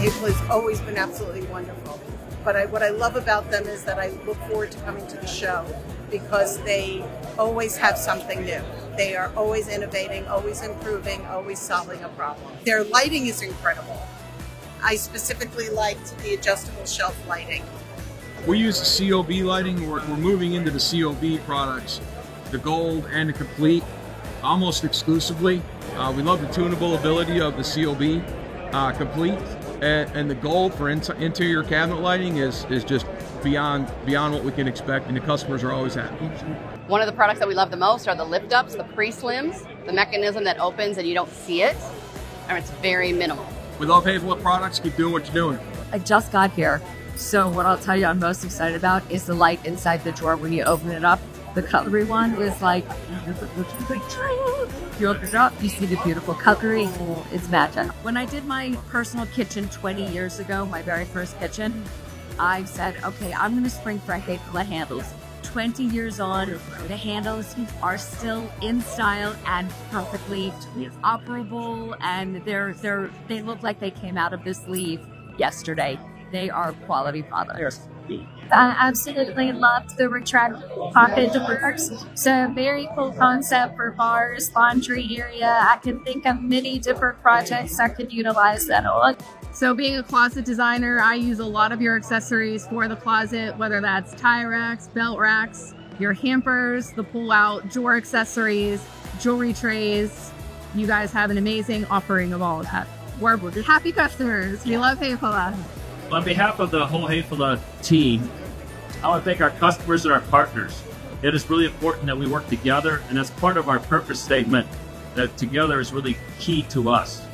Hayfla has always been absolutely wonderful. But what I love about them is that I look forward to coming to the show because they always have something new. They are always innovating, always improving, always solving a problem. Their lighting is incredible. I specifically liked the adjustable shelf lighting. We use the COB lighting. We're moving into the COB products, the Gold and the Complete, almost exclusively. We love the tunable ability of the COB Complete, and the Gold for interior cabinet lighting is just beyond what we can expect, and the customers are always happy. One of the products that we love the most are the lift-ups, the pre-slims, the mechanism that opens and you don't see it, and it's very minimal. We love Hayfla products. Keep doing what you're doing. I just got here, so what I'll tell you I'm most excited about is the light inside the drawer when you open it up. The cutlery one is like, you open it up, you see the beautiful cutlery, it's magic. When I did my personal kitchen 20 years ago, my very first kitchen, I said, okay, I'm going to spring for Hayfla handles. 20 years on, the handles are still in style and perfectly operable, and they look like they came out of the sleeve yesterday. They are quality products. I absolutely loved the retractable pocket doors. So very cool concept for bars, laundry area. I can think of many different projects I could utilize that on. So being a closet designer, I use a lot of your accessories for the closet, whether that's tie racks, belt racks, your hampers, the pull-out drawer accessories, jewelry trays. You guys have an amazing offering of all of that. We're happy customers. We love Hayfla. On behalf of the whole Hayfla team, I want to thank our customers and our partners. It is really important that we work together, and that's part of our purpose statement, that together is really key to us.